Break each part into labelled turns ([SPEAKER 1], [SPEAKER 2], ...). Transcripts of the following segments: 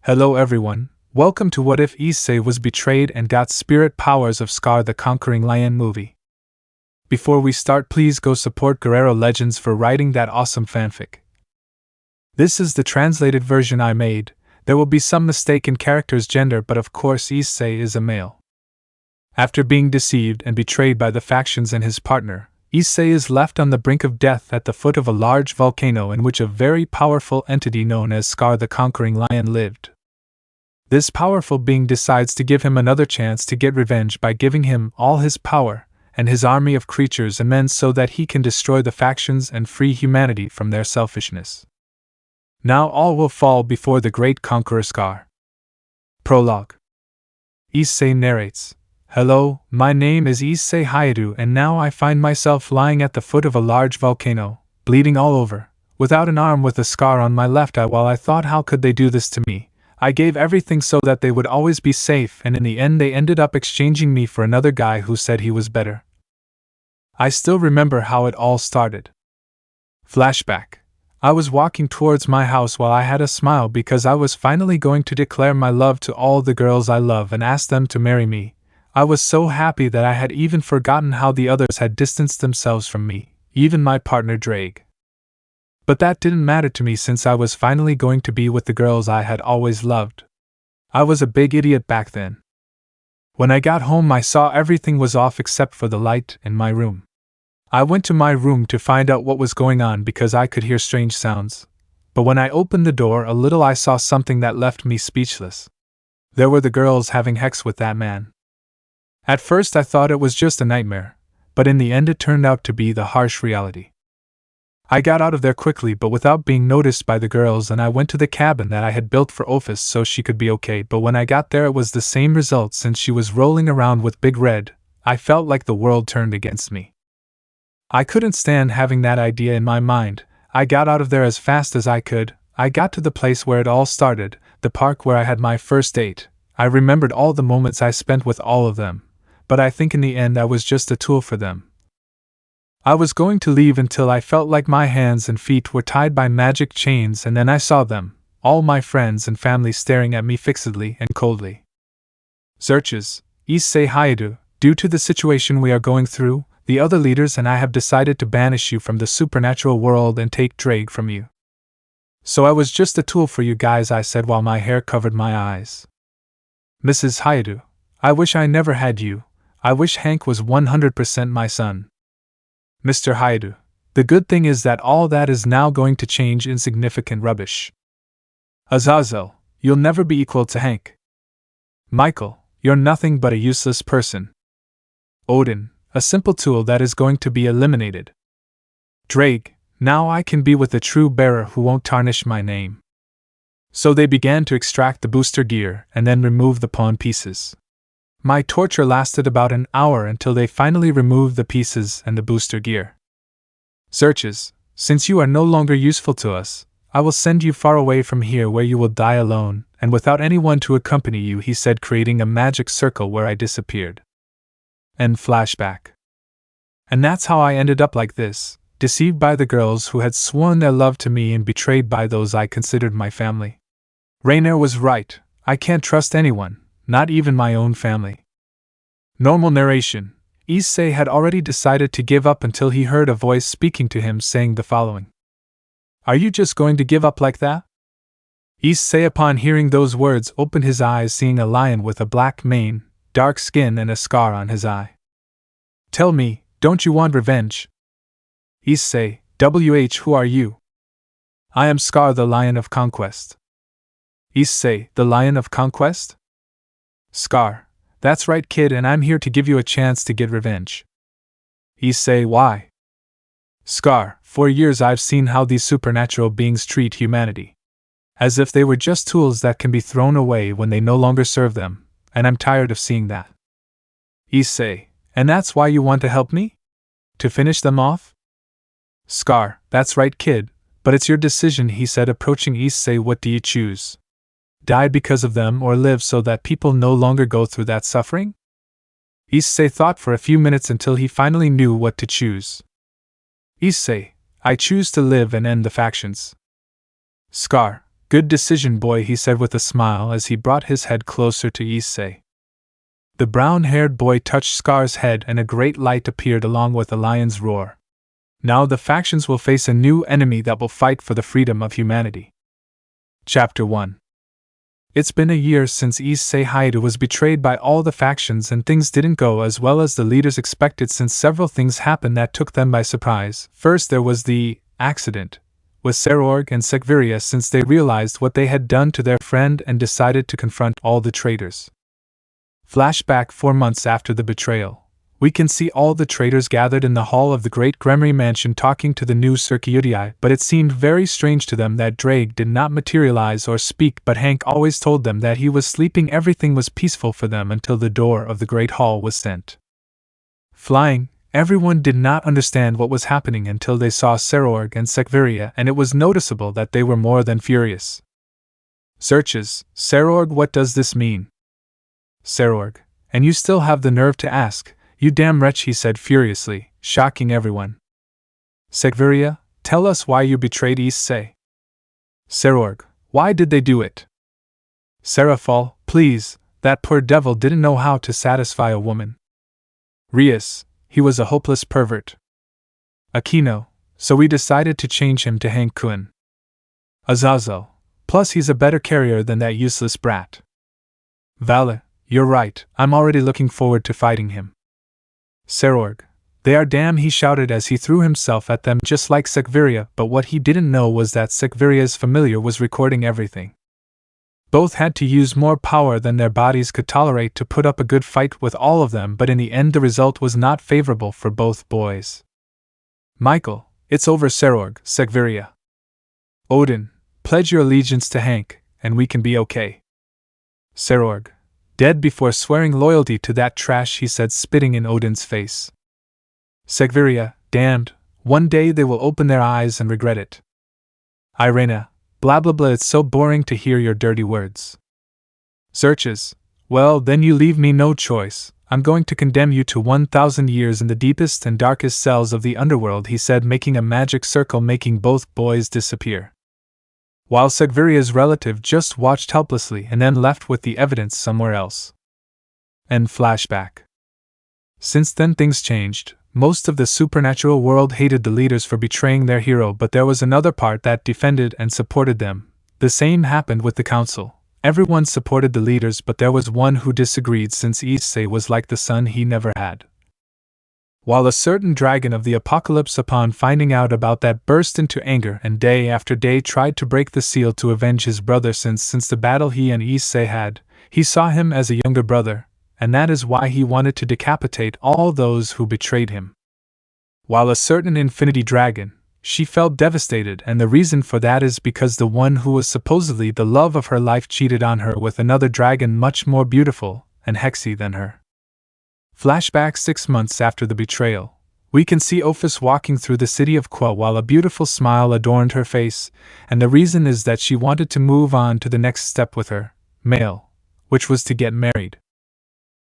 [SPEAKER 1] Hello everyone, welcome to What If Issei Was Betrayed and Got Spirit Powers of Scar the Conquering Lion movie. Before we start, please go support Guerrero Legends for writing that awesome fanfic. This is the translated version I made. There will be some mistake in character's gender, but of course Issei is a male. After being deceived and betrayed by the factions and his partner, Issei is left on the brink of death at the foot of a large volcano in which a very powerful entity known as Scar the Conquering Lion lived. This powerful being decides to give him another chance to get revenge by giving him all his power and his army of creatures and men so that he can destroy the factions and free humanity from their selfishness. Now all will fall before the great conqueror Scar. Prologue. Issei narrates, "Hello, my name is Issei Hayato and now I find myself lying at the foot of a large volcano, bleeding all over, without an arm, with a scar on my left eye. While I thought, how could they do this to me? I gave everything so that they would always be safe, and in the end they ended up exchanging me for another guy who said he was better. I still remember how it all started." Flashback. I was walking towards my house while I had a smile because I was finally going to declare my love to all the girls I love and ask them to marry me. I was so happy that I had even forgotten how the others had distanced themselves from me, even my partner Drake. But that didn't matter to me since I was finally going to be with the girls I had always loved. I was a big idiot back then. When I got home I saw everything was off except for the light in my room. I went to my room to find out what was going on because I could hear strange sounds. But when I opened the door a little I saw something that left me speechless. There were the girls having sex with that man. At first I thought it was just a nightmare, but in the end it turned out to be the harsh reality. I got out of there quickly but without being noticed by the girls, and I went to the cabin that I had built for Ophis so she could be okay, but when I got there it was the same result since she was rolling around with Big Red. I felt like the world turned against me. I couldn't stand having that idea in my mind. I got out of there as fast as I could. I got to the place where it all started, the park where I had my first date. I remembered all the moments I spent with all of them, but I think in the end I was just a tool for them. I was going to leave until I felt like my hands and feet were tied by magic chains, and then I saw them, all my friends and family, staring at me fixedly and coldly. "Searches, Issei Hayato, due to the situation we are going through, the other leaders and I have decided to banish you from the supernatural world and take Drake from you. So I was just a tool for you guys," I said while my hair covered my eyes. "Mrs. Hayato, I wish I never had you. I wish Hank was 100% my son." "Mr. Hayato, the good thing is that all that is now going to change. Insignificant rubbish. Azazel, you'll never be equal to Hank. Michael, you're nothing but a useless person. Odin, a simple tool that is going to be eliminated. Drake, now I can be with a true bearer who won't tarnish my name." So they began to extract the booster gear and then remove the pawn pieces. My torture lasted about an hour until they finally removed the pieces and the booster gear. "Searches, since you are no longer useful to us, I will send you far away from here where you will die alone and without anyone to accompany you," he said, creating a magic circle where I disappeared. End flashback. And that's how I ended up like this, deceived by the girls who had sworn their love to me and betrayed by those I considered my family. Rainier was right. I can't trust anyone, not even my own family. Normal narration. Issei had already decided to give up until he heard a voice speaking to him saying the following. "Are you just going to give up like that?" Issei, upon hearing those words, opened his eyes, seeing a lion with a black mane, dark skin and a scar on his eye. "Tell me, don't you want revenge?" "Issei, who are you?" "I am Scar the Lion of Conquest." "Issei, the Lion of Conquest?" "Scar, that's right kid, and I'm here to give you a chance to get revenge." "Issei, why?" "Scar, for years I've seen how these supernatural beings treat humanity. As if they were just tools that can be thrown away when they no longer serve them, and I'm tired of seeing that." "Issei, and that's why you want to help me? To finish them off?" "Scar, that's right kid, but it's your decision," he said, approaching Issei. "What do you choose? Die because of them or live so that people no longer go through that suffering?" Issei thought for a few minutes until he finally knew what to choose. "Issei, I choose to live and end the factions." "Scar, Good decision, boy, he said with a smile as he brought his head closer to Issei. The brown-haired boy touched Scar's head and a great light appeared along with a lion's roar. Now the factions will face a new enemy that will fight for the freedom of humanity. Chapter 1. It's been a year since Issei Haida was betrayed by all the factions and things didn't go as well as the leaders expected since several things happened that took them by surprise. First there was the accident with Serorg and Sekviria since they realized what they had done to their friend and decided to confront all the traitors. Flashback 4 months after the betrayal. We can see all the traitors gathered in the hall of the Great Gremory Mansion talking to the new Circuitii, but it seemed very strange to them that Drake did not materialize or speak, but Hank always told them that he was sleeping. Everything was peaceful for them until the door of the Great Hall was sent flying. Everyone did not understand what was happening until they saw Serorg and Sekviria, and it was noticeable that they were more than furious. Searches, Serorg, what does this mean? Serorg, and you still have the nerve to ask? You damn wretch, he said furiously, shocking everyone. Sekviria, tell us why you betrayed Issei. Serorg, why did they do it? Serafal, please, that poor devil didn't know how to satisfy a woman. Rias, he was a hopeless pervert. Aquino, so we decided to change him to Hank Kun. Azazel, plus he's a better carrier than that useless brat. Vala, you're right, I'm already looking forward to fighting him. Serorg, they are damn, he shouted as he threw himself at them just like Sekviria, but what he didn't know was that Sekviria's familiar was recording everything. Both had to use more power than their bodies could tolerate to put up a good fight with all of them, but in the end the result was not favorable for both boys. Michael, it's over, Serorg, Sekviria. Odin, pledge your allegiance to Hank, and we can be okay. Serorg, dead before swearing loyalty to that trash, he said, spitting in Odin's face. Sekviria, damned, one day they will open their eyes and regret it. Irena, blah blah blah, it's so boring to hear your dirty words. Searches, well then you leave me no choice, I'm going to condemn you to 1,000 years in the deepest and darkest cells of the underworld, he said, making a magic circle making both boys disappear. While Sekviria's relative just watched helplessly and then left with the evidence somewhere else. End flashback. Since then things changed. Most of the supernatural world hated the leaders for betraying their hero, but there was another part that defended and supported them. The same happened with the council. Everyone supported the leaders, but there was one who disagreed since Issei was like the son he never had. While a certain dragon of the apocalypse, upon finding out about that, burst into anger and day after day tried to break the seal to avenge his brother since the battle he and Issei had. He saw him as a younger brother, and that is why he wanted to decapitate all those who betrayed him. While a certain infinity dragon, she felt devastated, and the reason for that is because the one who was supposedly the love of her life cheated on her with another dragon much more beautiful and hexy than her. Flashback 6 months after the betrayal. We can see Ophis walking through the city of Qua while a beautiful smile adorned her face, and the reason is that she wanted to move on to the next step with her male, which was to get married.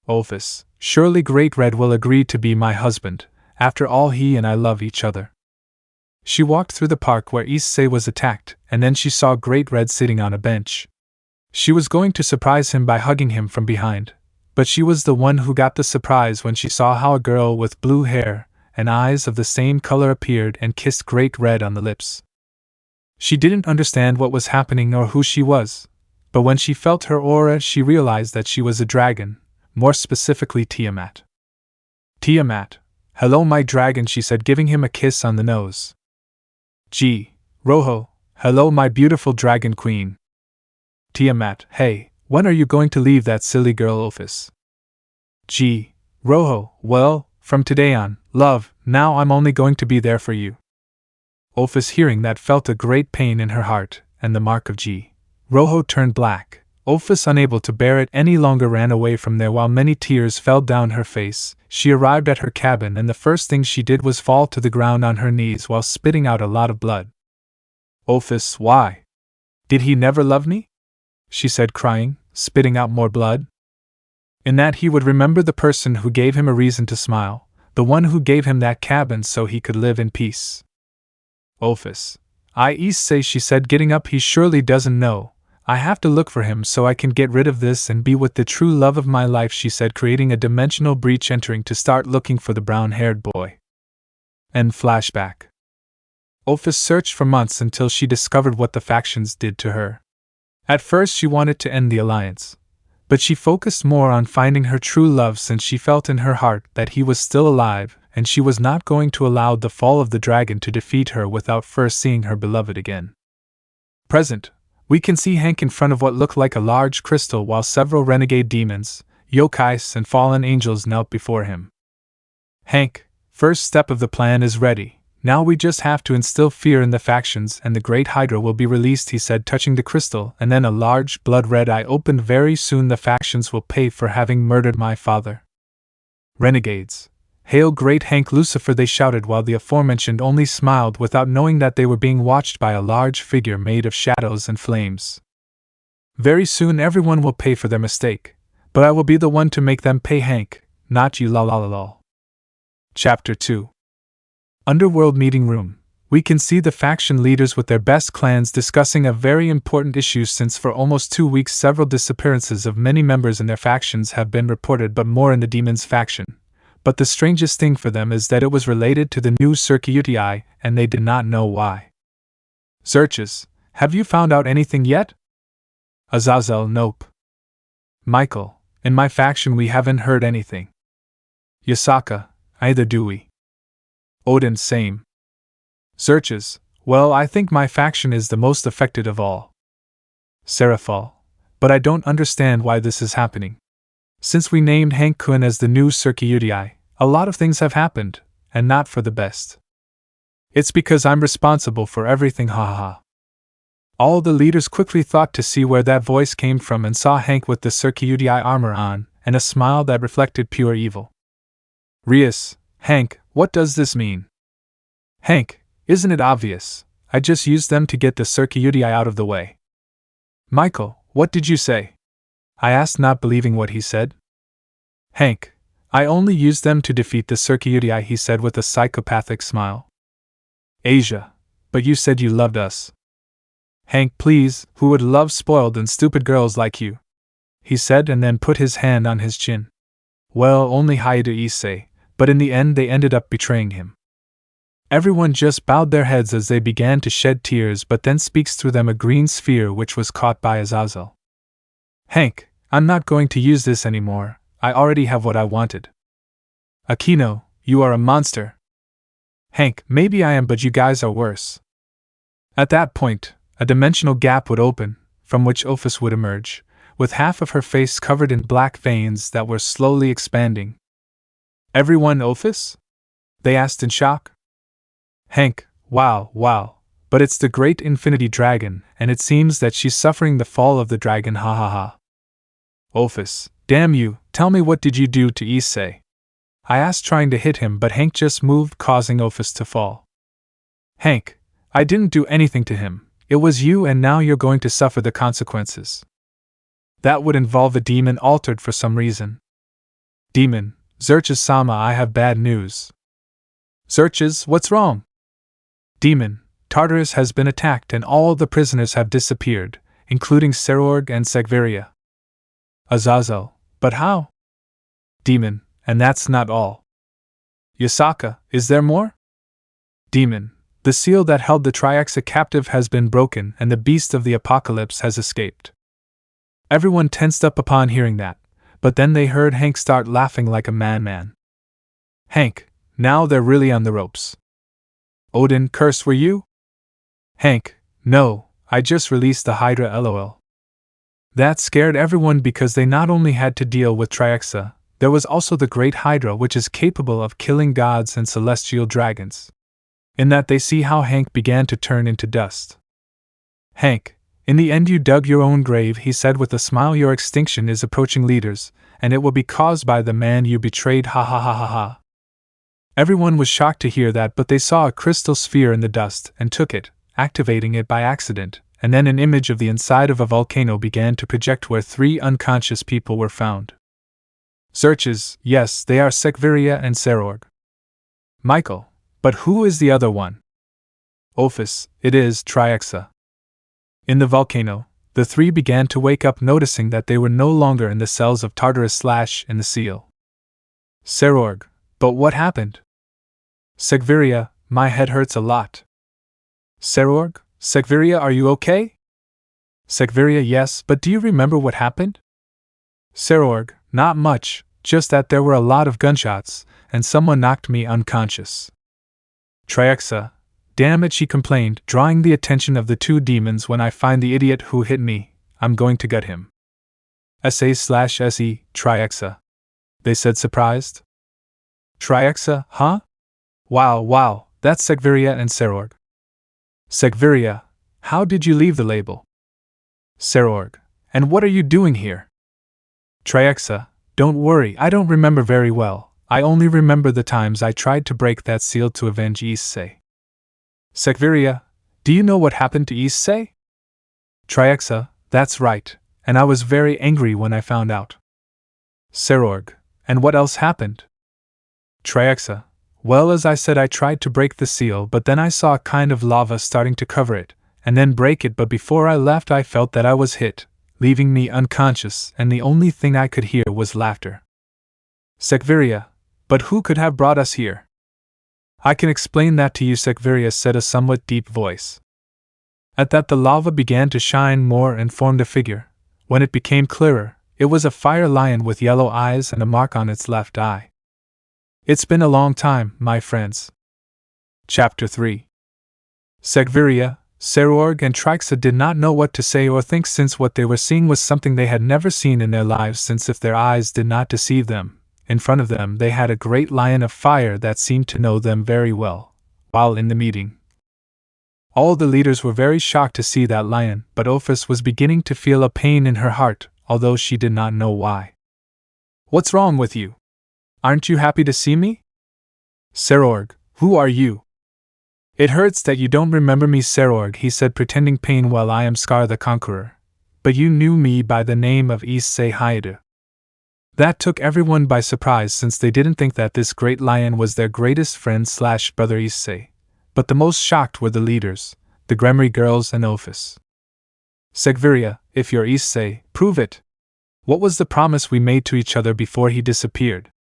[SPEAKER 1] Ophis, surely Great Red will agree to be my husband, after all he and I love each other. She walked through the park where Issei was attacked, and then she saw Great Red sitting on a bench. She was going to surprise him by hugging him from behind, but she was the one who got the surprise when she saw how a girl with blue hair and eyes of the same color appeared and kissed Great Red on the lips. She didn't understand what was happening or who she was, but when she felt her aura she realized that she was a dragon, more specifically Tiamat. Tiamat, hello my dragon, she said, giving him a kiss on the nose. Gee, Rojo, hello my beautiful dragon queen. Tiamat, hey, when are you going to leave that silly girl Ophis? Gee, Rojo, well, from today on, love, now I'm only going to be there for you. Ophis, hearing that, felt a great pain in her heart, and the mark of G. Rojo turned black. Ophis, unable to bear it any longer, ran away from there while many tears fell down her face. She arrived at her cabin, and the first thing she did was fall to the ground on her knees while spitting out a lot of blood. Ophis, why? Did he never love me? She said, crying, spitting out more blood. In that he would remember the person who gave him a reason to smile, the one who gave him that cabin so he could live in peace. Ophis, Issei, she said, getting up. He surely doesn't know. I have to look for him so I can get rid of this and be with the true love of my life, she said, creating a dimensional breach, entering to start looking for the brown-haired boy. End flashback. Ophis searched for months until she discovered what the factions did to her. At first she wanted to end the alliance, but she focused more on finding her true love, since she felt in her heart that he was still alive, and she was not going to allow the fall of the dragon to defeat her without first seeing her beloved again. Present, we can see Hank in front of what looked like a large crystal while several renegade demons, yokais, and fallen angels knelt before him. Hank, first step of the plan is ready. Now we just have to instill fear in the factions and the Great Hydra will be released, he said, touching the crystal, and then a large blood-red eye opened. Very soon the factions will pay for having murdered my father. Renegades, hail great Hank Lucifer, they shouted, while the aforementioned only smiled without knowing that they were being watched by a large figure made of shadows and flames. Very soon everyone will pay for their mistake, but I will be the one to make them pay, Hank, not you, la la la la. Chapter 2. Underworld meeting room. We can see the faction leaders with their best clans discussing a very important issue, since for almost 2 weeks several disappearances of many members in their factions have been reported, but more in the demons faction. But the strangest thing for them is that it was related to the new Circuiti, and they did not know why. Searches, have you found out anything yet? Azazel, nope. Michael, in my faction we haven't heard anything. Yasaka, either do we. Odin, same. Searches, well, I think my faction is the most affected of all. Seraphal, but I don't understand why this is happening. Since we named Hank Kun as the new Circuiti, a lot of things have happened, and not for the best. It's because I'm responsible for everything, ha ha ha. All the leaders quickly thought to see where that voice came from and saw Hank with the Circuiti armor on, and a smile that reflected pure evil. Rias, Hank, what does this mean? Hank, isn't it obvious? I just used them to get the Circuiti out of the way. Michael, what did you say? I asked, not believing what he said. Hank, I only used them to defeat the Circuiti, he said with a psychopathic smile. Asia, but you said you loved us. Hank, please, who would love spoiled and stupid girls like you? He said, and then put his hand on his chin. Well, only Haida Issei, but in the end they ended up betraying him. Everyone just bowed their heads as they began to shed tears, but then speaks through them a green sphere which was caught by Azazel. Hank, I'm not going to use this anymore, I already have what I wanted. Aquino, you are a monster. Hank, maybe I am, but you guys are worse. At that point, a dimensional gap would open, from which Ophis would emerge, with half of her face covered in black veins that were slowly expanding. Everyone Ophis? They asked in shock. Hank, wow, but it's the great Infinity Dragon, and it seems that she's suffering the fall of the dragon, ha ha ha. Ophis, damn you, tell me, what did you do to Issei? I asked, trying to hit him, but Hank just moved, causing Ophis to fall. Hank, I didn't do anything to him, it was you, and now you're going to suffer the consequences. That would involve a demon altered for some reason. Demon, Xerxes-sama, I have bad news. Xerxes, what's wrong? Demon, Tartarus has been attacked and all the prisoners have disappeared, including Serorg and Segveria. Azazel, but how? Demon, and that's not all. Yasaka, is there more? Demon, the seal that held the Triaxa captive has been broken and the beast of the apocalypse has escaped. Everyone tensed up upon hearing that, but then they heard Hank start laughing like a madman. Hank, now they're really on the ropes. Odin, curse, were you? Hank, no, I just released the Hydra, lol. That scared everyone because they not only had to deal with Triaxa, there was also the Great Hydra, which is capable of killing gods and celestial dragons. In that they see how Hank began to turn into dust. Hank, in the end you dug your own grave, he said with a smile. Your extinction is approaching, leaders, and it will be caused by the man you betrayed, ha ha ha ha ha. Everyone was shocked to hear that, but they saw a crystal sphere in the dust and took it, activating it by accident, and then an image of the inside of a volcano began to project where 3 unconscious people were found. Searches, yes, they are Segveria and Serorg. Michael, but who is the other one? Ophis, it is, Triaxa. In the volcano, the three began to wake up, noticing that they were no longer in the cells of Tartarus / in the seal. Serorg, but what happened? Segviria, my head hurts a lot. Serorg, Segviria, are you okay? Segviria, yes, but do you remember what happened? Serorg, not much, just that there were a lot of gunshots, and someone knocked me unconscious. Triaxa, damn it, she complained, drawing the attention of the two demons. When I find the idiot who hit me, I'm going to gut him. Issei / Triaxa, they said, surprised. Triaxa, huh? Wow, that's Segviria and Serorg. Segviria, how did you leave the label? Serorg, and what are you doing here? Triaxa, don't worry, I don't remember very well, I only remember the times I tried to break that seal to avenge Issei. Segviria, do you know what happened to Issei? Triaxa, that's right, and I was very angry when I found out. Serorg, and what else happened? Triaxa, well, as I said, I tried to break the seal, but then I saw a kind of lava starting to cover it, and then break it, but before I left I felt that I was hit, leaving me unconscious, and the only thing I could hear was laughter. Segviria, but who could have brought us here? I can explain that to you, Segviria said, a somewhat deep voice. At that the lava began to shine more and formed a figure. When it became clearer, it was a fire lion with yellow eyes and a mark on its left eye. It's been a long time, my friends. Chapter 3. Segviria, Serorg and Triaxa did not know what to say or think, since what they were seeing was something they had never seen in their lives, since if their eyes did not deceive them, in front of them they had a great lion of fire that seemed to know them very well. While in the meeting, all the leaders were very shocked to see that lion, but Ophis was beginning to feel a pain in her heart, although she did not know why. What's wrong with you? Aren't you happy to see me? Serorg, who are you? It hurts that you don't remember me, Serorg, he said, pretending pain. Well, I am Scar the Conqueror, but you knew me by the name of Issei Hayato. That took everyone by surprise, since they didn't think that this great lion was their greatest friend / brother Issei, but the most shocked were the leaders, the Gremry girls and Ophis. Segviria, if you're Issei, prove it. What was the promise we made to each other before he disappeared?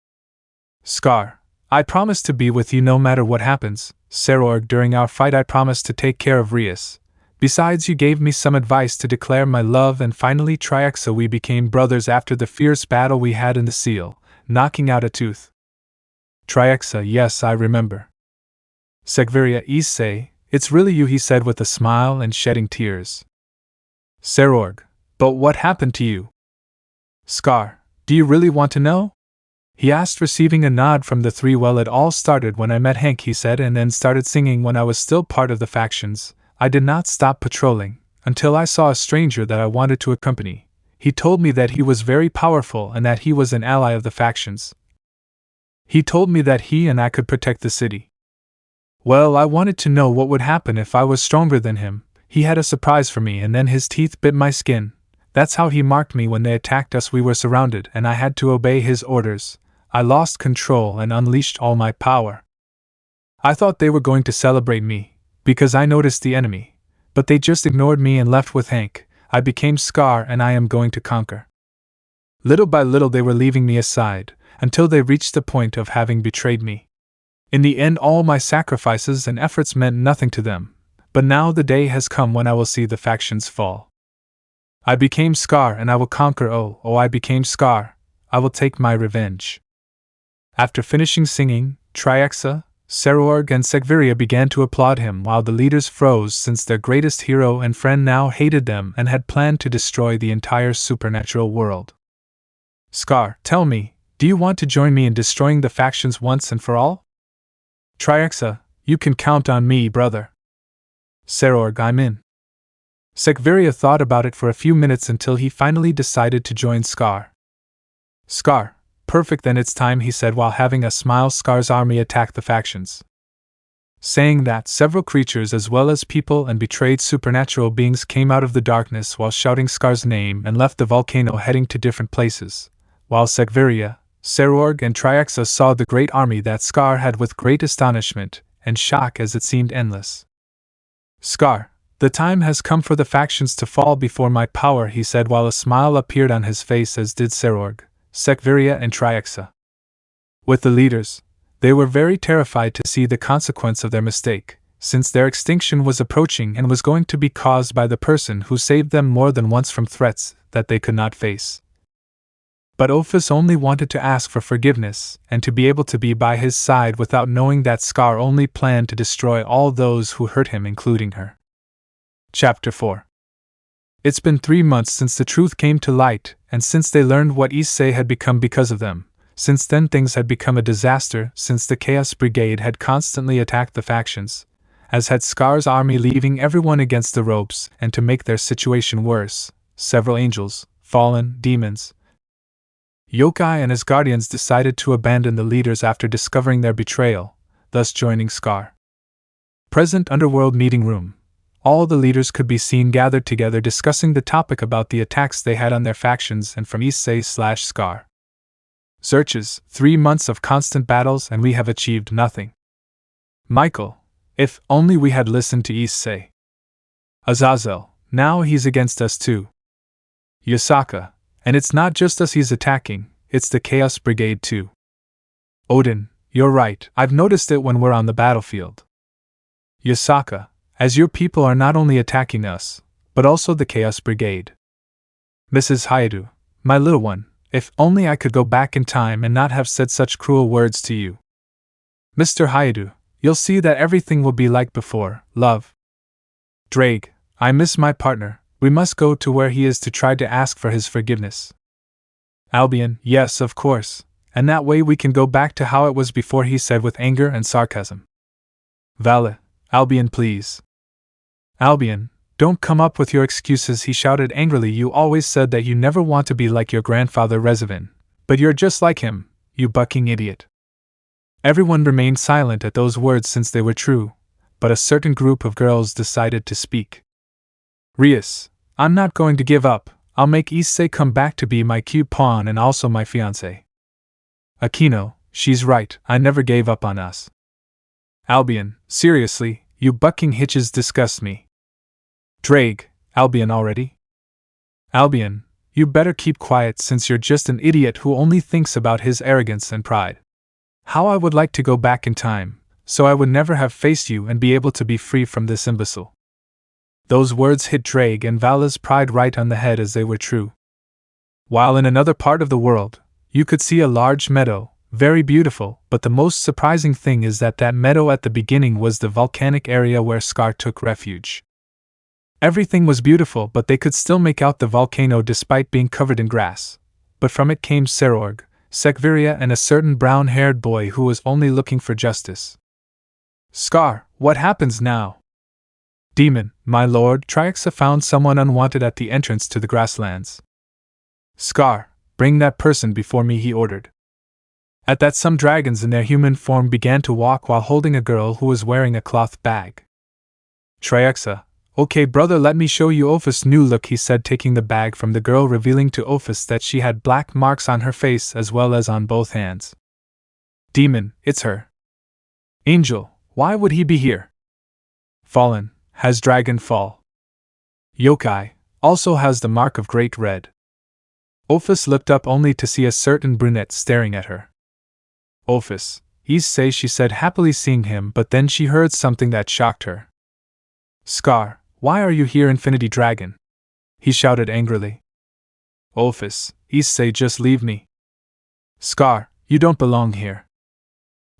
[SPEAKER 1] Scar, I promise to be with you no matter what happens. Serorg, during our fight I promised to take care of Rias. Besides, you gave me some advice to declare my love, and finally, Triaxa, we became brothers after the fierce battle we had in the seal, knocking out a tooth. Triaxa, yes, I remember. Segviria, Issei, it's really you, he said with a smile and shedding tears. Serorg, but what happened to you? Scar, do you really want to know? He asked, receiving a nod from the three. Well, it all started when I met Hank, he said, and then started singing when I was still part of the factions. I did not stop patrolling, until I saw a stranger that I wanted to accompany. He told me that he was very powerful and that he was an ally of the factions. He told me that he and I could protect the city. Well, I wanted to know what would happen if I was stronger than him. He had a surprise for me, and then his teeth bit my skin. That's how he marked me when they attacked us. We were surrounded, and I had to obey his orders. I lost control and unleashed all my power. I thought they were going to celebrate me, because I noticed the enemy, but they just ignored me and left with Hank. I became Scar, and I am going to conquer. Little by little they were leaving me aside, until they reached the point of having betrayed me. In the end, all my sacrifices and efforts meant nothing to them, but now the day has come when I will see the factions fall. I became Scar, and I will conquer. Oh, I became Scar. I will take my revenge. After finishing singing, Triaxa, Serorg and Segviria began to applaud him, while the leaders froze, since their greatest hero and friend now hated them and had planned to destroy the entire supernatural world. Scar, tell me, do you want to join me in destroying the factions once and for all? Triaxa, you can count on me, brother. Serorg, I'm in. Segviria thought about it for a few minutes until he finally decided to join Scar. Scar, perfect, then it's time, he said while having a smile. Scar's army attacked the factions. Saying that, several creatures as well as people and betrayed supernatural beings came out of the darkness while shouting Scar's name and left the volcano, heading to different places, while Segviria, Serorg and Triaxa saw the great army that Scar had with great astonishment and shock, as it seemed endless. Scar, the time has come for the factions to fall before my power, he said while a smile appeared on his face, as did Serorg, Sekviria and Triaxa. With the leaders, they were very terrified to see the consequence of their mistake, since their extinction was approaching and was going to be caused by the person who saved them more than once from threats that they could not face. But Ophis only wanted to ask for forgiveness and to be able to be by his side without knowing that Scar only planned to destroy all those who hurt him, including her. Chapter 4. It's been 3 months since the truth came to light, and since they learned what Issei had become because of them. Since then things had become a disaster, since the Chaos Brigade had constantly attacked the factions, as had Scar's army, leaving everyone against the ropes, and to make their situation worse, several angels, fallen, demons, yokai and his guardians decided to abandon the leaders after discovering their betrayal, thus joining Scar. Present underworld meeting room. All the leaders could be seen gathered together discussing the topic about the attacks they had on their factions and from Issei/Scar. Searches, 3 months of constant battles and we have achieved nothing. Michael, if only we had listened to Issei. Azazel, now he's against us too. Yasaka, and it's not just us he's attacking, it's the Chaos Brigade too. Odin, you're right, I've noticed it when we're on the battlefield. Yasaka, as your people are not only attacking us, but also the Chaos Brigade. Mrs. Hayato, my little one, if only I could go back in time and not have said such cruel words to you. Mr. Hayato, you'll see that everything will be like before, love. Drake, I miss my partner, we must go to where he is to try to ask for his forgiveness. Albion, yes, of course, and that way we can go back to how it was before, he said with anger and sarcasm. Vala, Albion, please. Albion, don't come up with your excuses, he shouted angrily. You always said that you never want to be like your grandfather Rezavin, but you're just like him, you bucking idiot. Everyone remained silent at those words since they were true, but a certain group of girls decided to speak. Rias, I'm not going to give up, I'll make Issei come back to be my cute pawn and also my fiancé. Aquino, she's right, I never gave up on us. Albion, seriously, you bucking hitches disgust me. Drake, Albion already? Albion, you better keep quiet since you're just an idiot who only thinks about his arrogance and pride. How I would like to go back in time, so I would never have faced you and be able to be free from this imbecile. Those words hit Drake and Vala's pride right on the head, as they were true. While in another part of the world, you could see a large meadow, very beautiful, but the most surprising thing is that that meadow at the beginning was the volcanic area where Scar took refuge. Everything was beautiful, but they could still make out the volcano despite being covered in grass. But from it came Serorg, Sekviria and a certain brown-haired boy who was only looking for justice. Scar, what happens now? Demon, my lord, Triaxa found someone unwanted at the entrance to the grasslands. Scar, bring that person before me, he ordered. At that, some dragons in their human form began to walk while holding a girl who was wearing a cloth bag. Triaxa, okay brother, let me show you Ophis' new look, he said, taking the bag from the girl, revealing to Ophis that she had black marks on her face as well as on both hands. Demon, it's her. Angel, why would he be here? Fallen, has dragon fall. Yokai, also has the mark of great red. Ophis looked up only to see a certain brunette staring at her. Ophis, Issei, she said, happily seeing him, but then she heard something that shocked her. Scar, why are you here, Infinity Dragon? He shouted angrily. Ophis, Issei, just leave me. Scar, you don't belong here.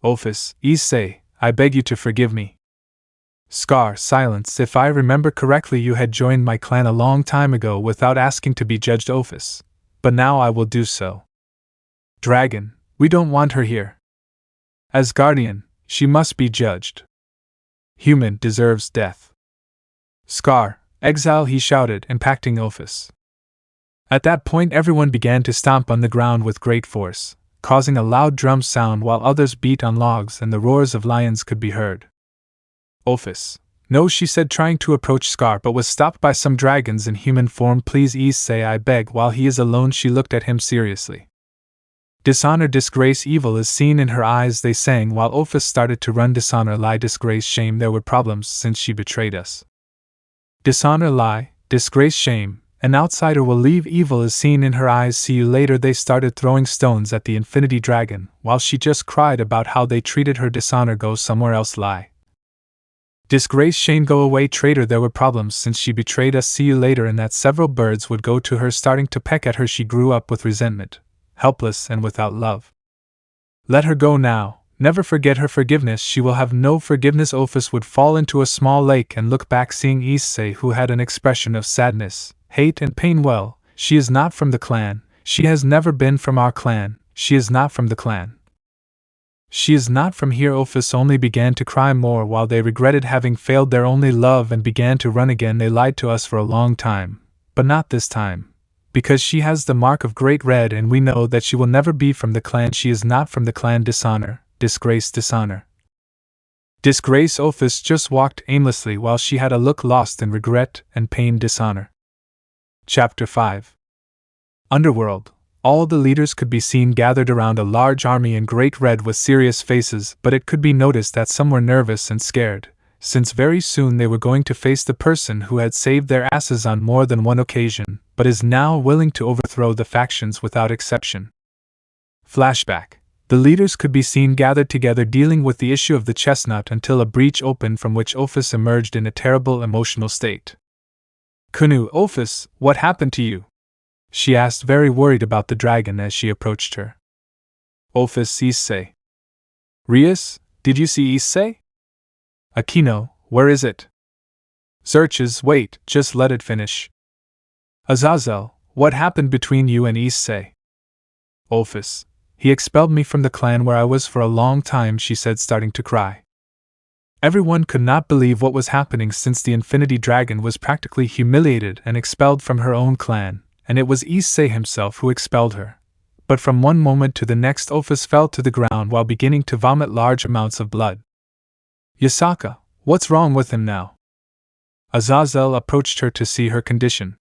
[SPEAKER 1] Ophis, Issei, I beg you to forgive me. Scar, silence. If I remember correctly, you had joined my clan a long time ago without asking to be judged, Ophis. But now I will do so. Dragon, we don't want her here. As guardian, she must be judged. Human deserves death. Scar, exile, he shouted, impacting Ophis. At that point, everyone began to stomp on the ground with great force, causing a loud drum sound while others beat on logs and the roars of lions could be heard. Ophis, no, she said, trying to approach Scar, but was stopped by some dragons in human form. Please, Issei, I beg. While he is alone, she looked at him seriously. Dishonor, disgrace, evil is seen in her eyes, they sang while Ophis started to run. Dishonor, lie, disgrace, shame. There were problems since she betrayed us. Dishonor, lie, disgrace, shame. An outsider will leave, evil is seen in her eyes. See you later. They started throwing stones at the Infinity Dragon, while she just cried about how they treated her. Dishonor, go somewhere else. Lie, disgrace, shame, go away. Traitor, there were problems since she betrayed us. See you later. And that several birds would go to her, starting to peck at her. She grew up with resentment, helpless and without love. Let her go now. Never forget her forgiveness. She will have no forgiveness. Ophis would fall into a small lake and look back, seeing Issei, who had an expression of sadness, hate and pain. Well, she is not from the clan. She has never been from our clan. She is not from the clan. She is not from here. Ophis only began to cry more, while they regretted having failed their only love and began to run again. They lied to us for a long time, but not this time, because she has the mark of Great Red, and we know that she will never be from the clan. She is not from the clan. Dishonor, disgrace, dishonor, disgrace. Ophis just walked aimlessly while she had a look lost in regret and pain. Dishonor. Chapter 5. Underworld. All the leaders could be seen gathered around a large army in Great Red with serious faces, but it could be noticed that some were nervous and scared, since very soon they were going to face the person who had saved their asses on more than one occasion, but is now willing to overthrow the factions without exception. Flashback. The leaders could be seen gathered together dealing with the issue of the chestnut until a breach opened from which Ophis emerged in a terrible emotional state. Kunu, Ophis, what happened to you? She asked, very worried about the dragon as she approached her. Ophis, Issei. Rias, did you see Issei? Aquino, where is it? Xerxes, wait, just let it finish. Azazel, what happened between you and Issei? Ophis, he expelled me from the clan where I was for a long time, she said, starting to cry. Everyone could not believe what was happening, since the Infinity Dragon was practically humiliated and expelled from her own clan, and it was Issei himself who expelled her. But from one moment to the next, Ophis fell to the ground while beginning to vomit large amounts of blood. Yasaka, what's wrong with him now? Azazel approached her to see her condition.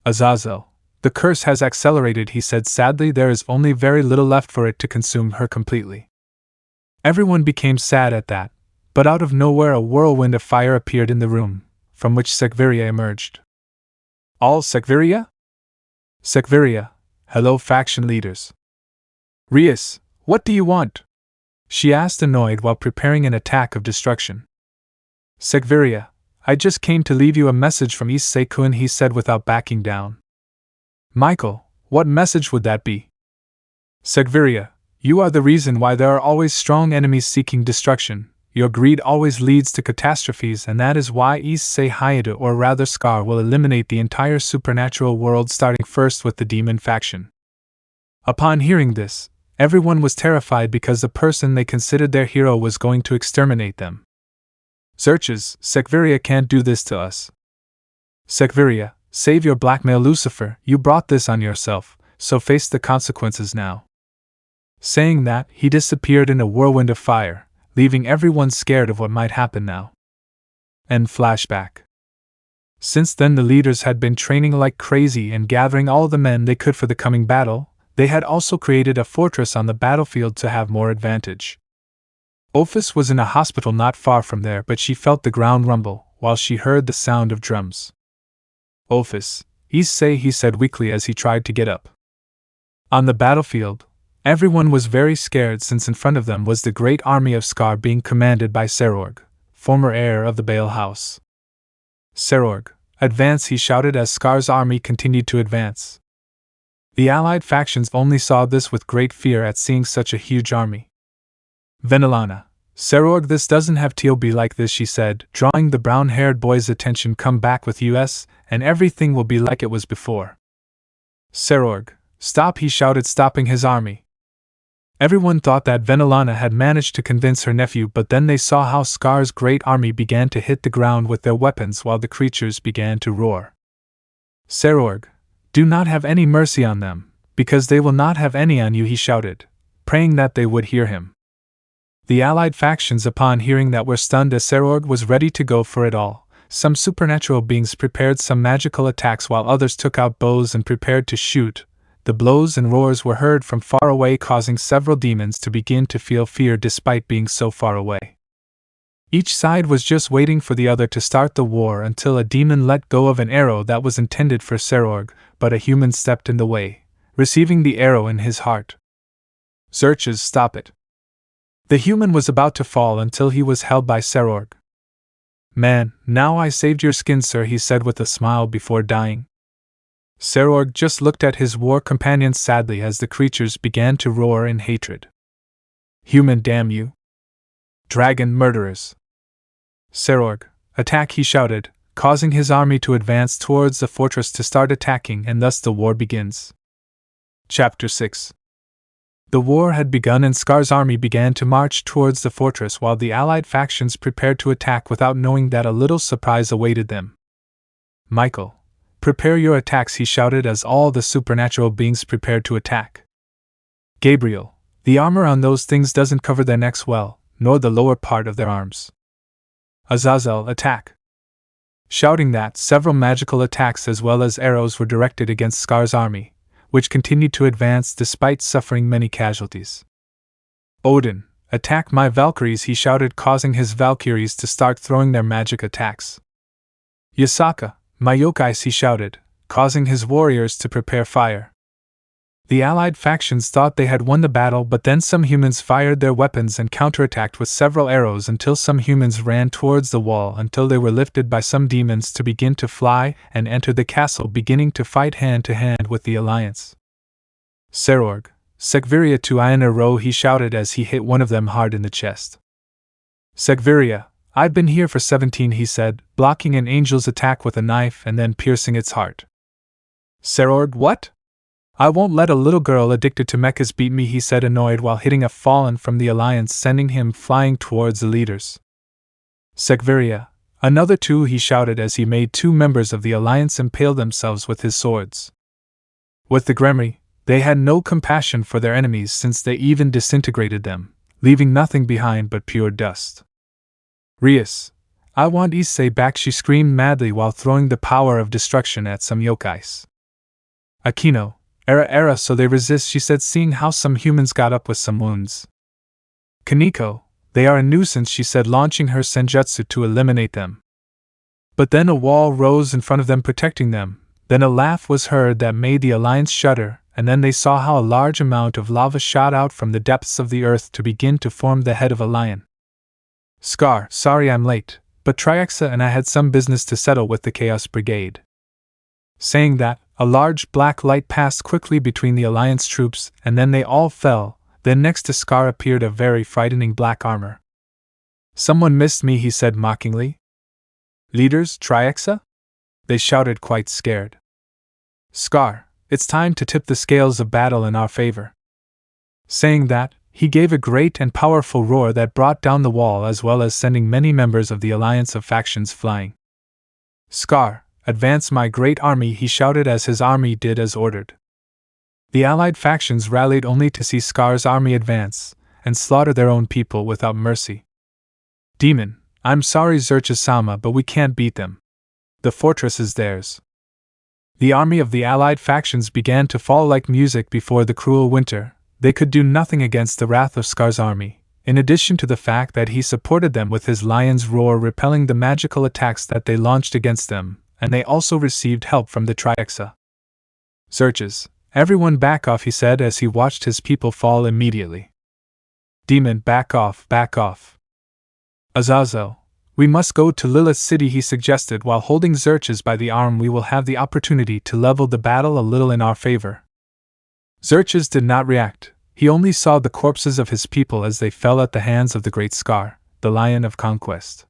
[SPEAKER 1] Azazel, the curse has accelerated, he said sadly. There is only very little left for it to consume her completely. Everyone became sad at that, but out of nowhere a whirlwind of fire appeared in the room, from which Sekviria emerged. All Sekviria? Sekviria, hello faction leaders. Rias, what do you want? She asked, annoyed, while preparing an attack of destruction. Sekviria, I just came to leave you a message from Issei-kun, he said without backing down. Michael, what message would that be? Sekviria, you are the reason why there are always strong enemies seeking destruction. Your greed always leads to catastrophes, and that is why Issei Hayate, or rather Scar, will eliminate the entire supernatural world, starting first with the demon faction. Upon hearing this, everyone was terrified because the person they considered their hero was going to exterminate them. Xerxes, Sekviria can't do this to us. Sekviria, save your blackmail. Lucifer, you brought this on yourself, so face the consequences now. Saying that, he disappeared in a whirlwind of fire, leaving everyone scared of what might happen now. End flashback. Since then, the leaders had been training like crazy and gathering all the men they could for the coming battle. They had also created a fortress on the battlefield to have more advantage. Ophis was in a hospital not far from there, but she felt the ground rumble while she heard the sound of drums. Ophis, Issei, he said weakly as he tried to get up. On the battlefield, everyone was very scared, since in front of them was the great army of Scar being commanded by Serorg, former heir of the Bale House. Serorg, advance, he shouted as Scar's army continued to advance. The allied factions only saw this with great fear at seeing such a huge army. Venelana, Serorg, this doesn't have to be like this, she said, drawing the brown-haired boy's attention. Come back with us, and everything will be like it was before. Serorg, stop, he shouted, stopping his army. Everyone thought that Venelana had managed to convince her nephew, but then they saw how Scar's great army began to hit the ground with their weapons while the creatures began to roar. Serorg, do not have any mercy on them, because they will not have any on you, he shouted, praying that they would hear him. The allied factions, upon hearing that, were stunned as Serorg was ready to go for it all. Some supernatural beings prepared some magical attacks while others took out bows and prepared to shoot. The blows and roars were heard from far away, causing several demons to begin to feel fear despite being so far away. Each side was just waiting for the other to start the war until a demon let go of an arrow that was intended for Serorg, but a human stepped in the way, receiving the arrow in his heart. Xerxes, stop it. The human was about to fall until he was held by Serorg. Man, now I saved your skin, sir, he said with a smile before dying. Serorg just looked at his war companions sadly as the creatures began to roar in hatred. Human, damn you! Dragon murderers! Serorg, attack, he shouted, causing his army to advance towards the fortress to start attacking, and thus the war begins. Chapter 6. The war had begun and Scar's army began to march towards the fortress while the allied factions prepared to attack without knowing that a little surprise awaited them. Michael, prepare your attacks, he shouted as all the supernatural beings prepared to attack. Gabriel, the armor on those things doesn't cover their necks well, nor the lower part of their arms. Azazel, attack. Shouting that, several magical attacks as well as arrows were directed against Scar's army, which continued to advance despite suffering many casualties. Odin, attack my Valkyries, he shouted, causing his Valkyries to start throwing their magic attacks. Yasaka, my Yokais, he shouted, causing his warriors to prepare fire. The allied factions thought they had won the battle, but then some humans fired their weapons and counterattacked with several arrows until some humans ran towards the wall until they were lifted by some demons to begin to fly and entered the castle, beginning to fight hand to hand with the alliance. Serorg, Sekviria to Ionar Ro, he shouted as he hit one of them hard in the chest. Sekviria, I've been here for 17, he said, blocking an angel's attack with a knife and then piercing its heart. Serorg, what? I won't let a little girl addicted to mechas beat me, he said, annoyed, while hitting a fallen from the alliance, sending him flying towards the leaders. Sekviria, another two, he shouted as he made 2 members of the alliance impale themselves with his swords. With the Gremry, they had no compassion for their enemies since they even disintegrated them, leaving nothing behind but pure dust. Rias, I want Issei back, she screamed madly while throwing the power of destruction at some yokais. Akino, Era, so they resist, she said, seeing how some humans got up with some wounds. Kaneko, they are a nuisance, she said, launching her senjutsu to eliminate them. But then a wall rose in front of them, protecting them. Then a laugh was heard that made the alliance shudder, and then they saw how a large amount of lava shot out from the depths of the earth to begin to form the head of a lion. Scar, sorry I'm late, but Triexa and I had some business to settle with the Chaos Brigade. Saying that, a large black light passed quickly between the alliance troops, and then they all fell. Then next to Scar appeared a very frightening black armor. Someone missed me, he said mockingly. Leaders, Triexa? They shouted, quite scared. Scar, it's time to tip the scales of battle in our favor. Saying that, he gave a great and powerful roar that brought down the wall as well as sending many members of the alliance of factions flying. Scar, advance my great army, he shouted as his army did as ordered. The allied factions rallied only to see Scar's army advance and slaughter their own people without mercy. Demon, I'm sorry Xerxes-sama, but we can't beat them. The fortress is theirs. The army of the allied factions began to fall like music before the cruel winter. They could do nothing against the wrath of Scar's army, in addition to the fact that he supported them with his lion's roar, repelling the magical attacks that they launched against them, and they also received help from the Triexa. Xerxes, everyone back off, he said as he watched his people fall immediately. Demon, back off, back off. Azazel, we must go to Lilith's city, he suggested while holding Xerxes by the arm. We will have the opportunity to level the battle a little in our favor. Xerxes did not react. He only saw the corpses of his people as they fell at the hands of the Great Scar, the Lion of Conquest.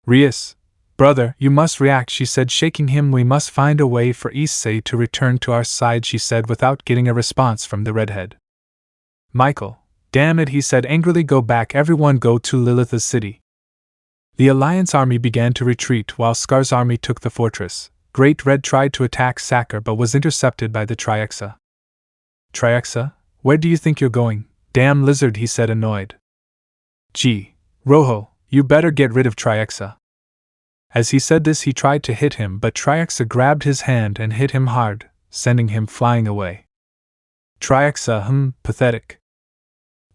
[SPEAKER 1] Rias, brother, you must react, she said, shaking him. We must find a way for Issei to return to our side, she said without getting a response from the redhead. Michael, damn it, he said angrily, go back, everyone go to Lilith's city. The Alliance army began to retreat while Scar's army took the fortress. Great Red tried to attack Sacker but was intercepted by the Triexa. Triexa, where do you think you're going? Damn lizard, he said, annoyed. Gee, Rojo, you better get rid of Triexa. As he said this, he tried to hit him, but Triexa grabbed his hand and hit him hard, sending him flying away. Triexa, pathetic.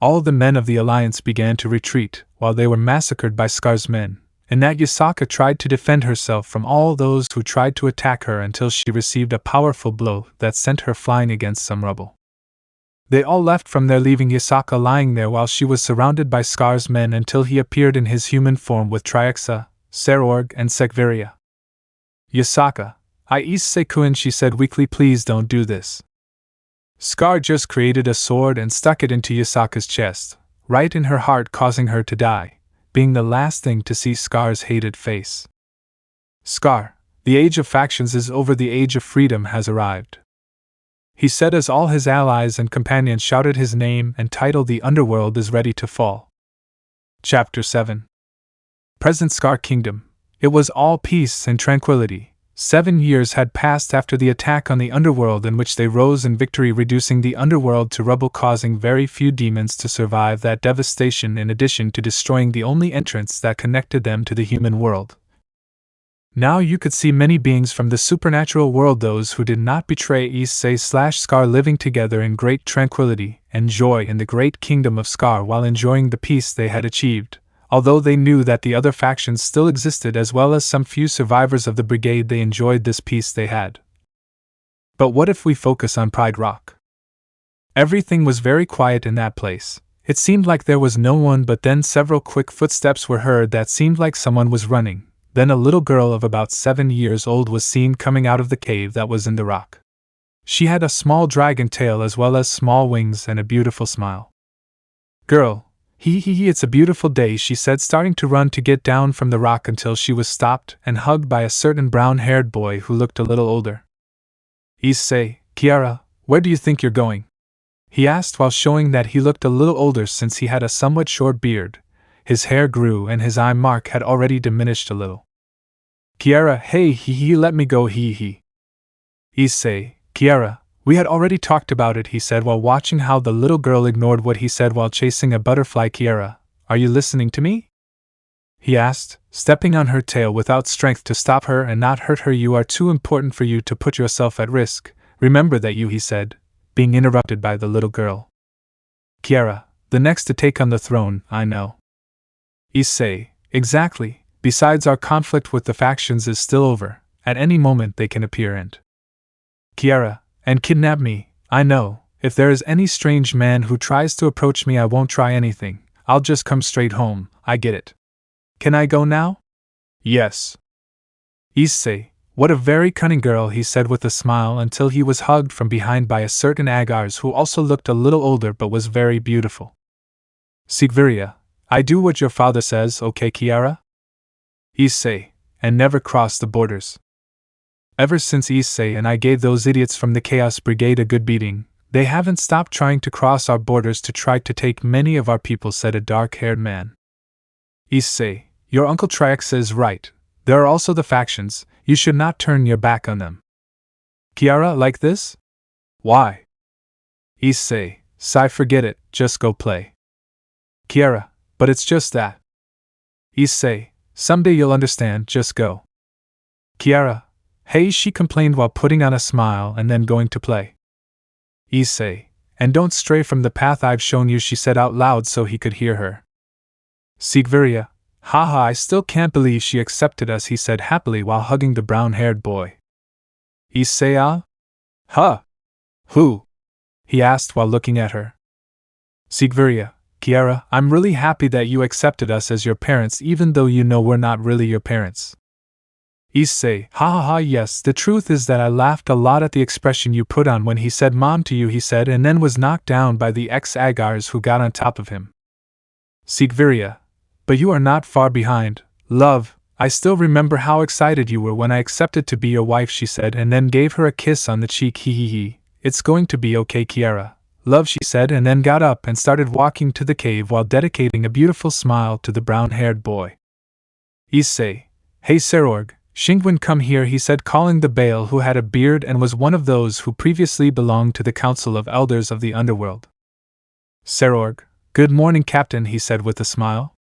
[SPEAKER 1] All the men of the Alliance began to retreat, while they were massacred by Scar's men, and that Yasaka tried to defend herself from all those who tried to attack her until she received a powerful blow that sent her flying against some rubble. They all left from there, leaving Yasaka lying there while she was surrounded by Scar's men until he appeared in his human form with Triaxa, Serorg, and Sekveria. Yasaka, Issei-kun, she said weakly, please don't do this. Scar just created a sword and stuck it into Yasaka's chest, right in her heart, causing her to die, being the last thing to see Scar's hated face. Scar, the age of factions is over, the age of freedom has arrived, he said as all his allies and companions shouted his name and title. The underworld is ready to fall. Chapter 7. Present Scar Kingdom. It was all peace and tranquility. 7 years had passed after the attack on the underworld, in which they rose in victory, reducing the underworld to rubble, causing very few demons to survive that devastation, in addition to destroying the only entrance that connected them to the human world. Now you could see many beings from the supernatural world, those who did not betray Issei/Scar, living together in great tranquility and joy in the great kingdom of Scar while enjoying the peace they had achieved. Although they knew that the other factions still existed, as well as some few survivors of the brigade, they enjoyed this peace they had. But what if we focus on Pride Rock? Everything was very quiet in that place. It seemed like there was no one, but then several quick footsteps were heard that seemed like someone was running. Then a little girl of about 7 years old was seen coming out of the cave that was in the rock. She had a small dragon tail as well as small wings and a beautiful smile. Girl, it's a beautiful day, she said, starting to run to get down from the rock until she was stopped and hugged by a certain brown-haired boy who looked a little older. Issei, Kiara, where do you think you're going? He asked while showing that he looked a little older since he had a somewhat short beard. His hair grew and his eye mark had already diminished a little. Kiara, hey, let me go, Issei, Kiara, we had already talked about it, he said while watching how the little girl ignored what he said while chasing a butterfly. Kiara, are you listening to me? He asked, stepping on her tail without strength to stop her and not hurt her. You are too important for you to put yourself at risk. Remember that, he said, being interrupted by the little girl. Kiara, the next to take on the throne, I know. Issei, exactly. Besides, our conflict with the factions is still over. At any moment they can appear and Kiara, and kidnap me. I know. If there is any strange man who tries to approach me, I won't try anything. I'll just come straight home. I get it. Can I go now? Yes. Issei, what a very cunning girl, he said with a smile until he was hugged from behind by a certain Agars who also looked a little older but was very beautiful. Sekveria, I do what your father says, okay, Kiara? Issei, and never cross the borders. Ever since Issei and I gave those idiots from the Chaos Brigade a good beating, they haven't stopped trying to cross our borders to try to take many of our people, said a dark-haired man. Issei, your Uncle Triaxa is right. There are also the factions. You should not turn your back on them. Kiara, like this? Why? Issei, sigh, forget it, just go play. Kiara, but it's just that. Issei, someday you'll understand, just go. Kiara, hey, she complained while putting on a smile and then going to play. Issei, and don't stray from the path I've shown you, she said out loud so he could hear her. Sekveria, haha, I still can't believe she accepted us, he said happily while hugging the brown-haired boy. Issei, huh? Who? He asked while looking at her. Sekveria, Kiara, I'm really happy that you accepted us as your parents even though you know we're not really your parents. Issei, ha, yes, the truth is that I laughed a lot at the expression you put on when he said mom to you, he said, and then was knocked down by the ex-Agars who got on top of him. Sekveria, but you are not far behind, love. I still remember how excited you were when I accepted to be your wife, she said, and then gave her a kiss on the cheek. It's going to be okay, Kiara. Love, she said, and then got up and started walking to the cave while dedicating a beautiful smile to the brown-haired boy. Issei, hey Serorg, Shingwen, come here, he said, calling the Bale, who had a beard and was one of those who previously belonged to the Council of Elders of the Underworld. Serorg, good morning, Captain, he said with a smile.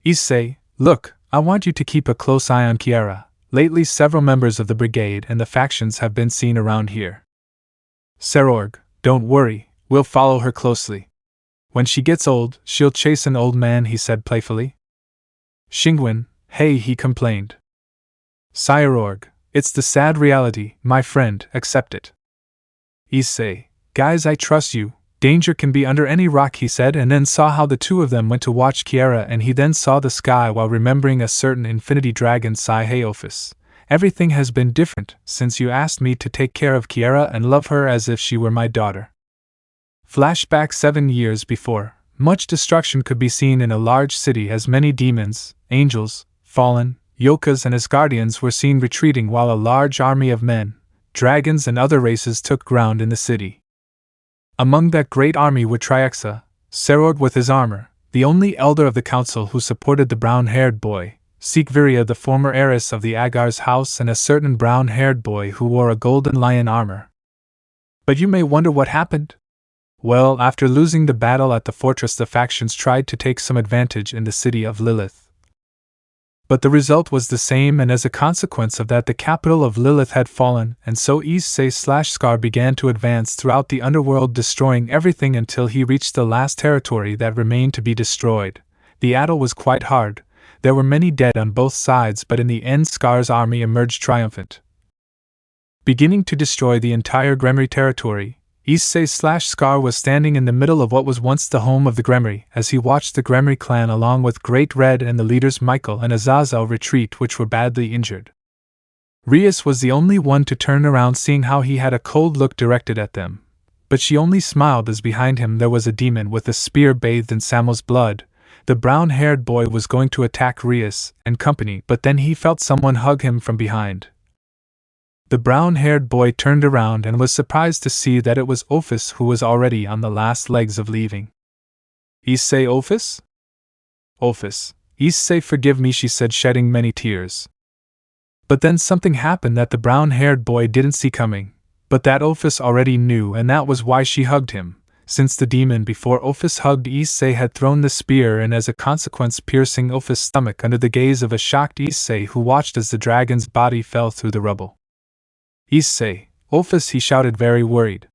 [SPEAKER 1] Issei, look, I want you to keep a close eye on Kiara. Lately several members of the brigade and the factions have been seen around here. Serorg, don't worry, we'll follow her closely. When she gets old, she'll chase an old man, he said playfully. Xingwen, hey, he complained. Sire, it's the sad reality, my friend, accept it. Issei, guys, I trust you. Danger can be under any rock, he said, and then saw how the two of them went to watch Kiara, and he then saw the sky while remembering a certain infinity dragon. Sigh, hey Ophis. Everything has been different since you asked me to take care of Kiara and love her as if she were my daughter. Flashback 7 years before, much destruction could be seen in a large city as many demons, angels, fallen, yokas and Asgardians were seen retreating while a large army of men, dragons and other races took ground in the city. Among that great army were Triaxa, Serord with his armor, the only elder of the council who supported the brown-haired boy, Sikviria the former heiress of the Agar's house and a certain brown-haired boy who wore a golden lion armor. But you may wonder what happened? Well, after losing the battle at the fortress, the factions tried to take some advantage in the city of Lilith. But the result was the same, and as a consequence of that the capital of Lilith had fallen, and so Issei/Scar began to advance throughout the underworld, destroying everything until he reached the last territory that remained to be destroyed. The battle was quite hard, there were many dead on both sides, but in the end Scar's army emerged triumphant. Beginning to destroy the entire Gremry territory, Issei/Scar was standing in the middle of what was once the home of the Gremry, as he watched the Gremry clan along with Great Red and the leaders Michael and Azazel retreat, which were badly injured. Rias was the only one to turn around, seeing how he had a cold look directed at them, but she only smiled as behind him there was a demon with a spear bathed in Samuel's blood. The brown-haired boy was going to attack Rias and company, but then he felt someone hug him from behind. The brown-haired boy turned around and was surprised to see that it was Ophis, who was already on the last legs of leaving. Issei, Ophis? Ophis, Issei, forgive me, she said, shedding many tears. But then something happened that the brown-haired boy didn't see coming, but that Ophis already knew, and that was why she hugged him, since the demon before Ophis hugged Issei had thrown the spear and as a consequence piercing Ophis' stomach under the gaze of a shocked Issei who watched as the dragon's body fell through the rubble. Issei, Ophis, he shouted, very worried.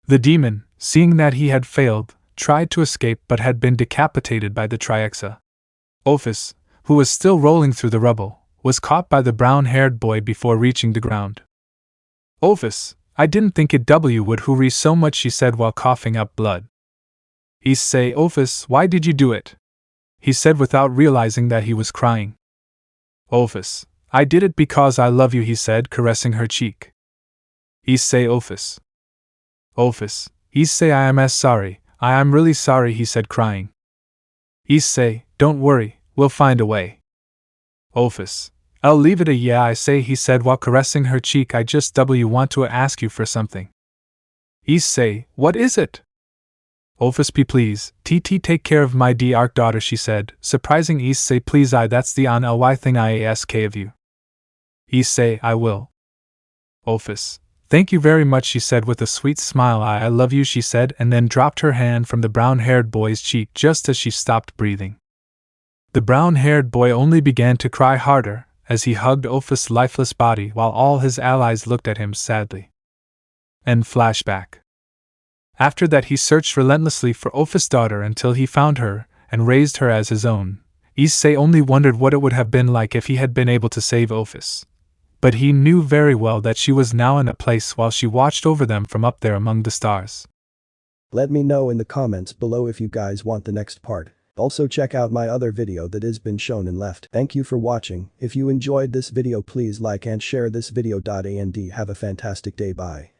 [SPEAKER 1] The demon, seeing that he had failed, tried to escape but had been decapitated by the Triaxa. Ophis, who was still rolling through the rubble, was caught by the brown-haired boy before reaching the ground. Ophis, I didn't think it would hurry so much, she said while coughing up blood. Issei, Ophis, why did you do it? He said without realizing that he was crying. Ophis, I did it because I love you, he said, caressing her cheek. Issei, Ophis. Ophis, Issei, I am sorry, I am really sorry, he said, crying. Issei, don't worry, we'll find a way. Ophis, I'll leave it a yeah, I say, he said while caressing her cheek. I just want to ask you for something. Issei, what is it? Ophis, please, TT, take care of my Arc daughter, she said, surprising Issei. Please, that's the ly thing I ask of you. Issei, I will. Ophis, thank you very much, she said with a sweet smile. I love you, she said, and then dropped her hand from the brown-haired boy's cheek just as she stopped breathing. The brown-haired boy only began to cry harder as he hugged Ophis' lifeless body while all his allies looked at him sadly. End flashback. After that he searched relentlessly for Ophis' daughter until he found her and raised her as his own. Issei only wondered what it would have been like if he had been able to save Ophis. But he knew very well that she was now in a place while she watched over them from up there among the stars.
[SPEAKER 2] Let me know in the comments below if you guys want the next part. Also check out my other video that has been shown in left. Thank you for watching. If you enjoyed this video, please like and share this video. And have a fantastic day. Bye.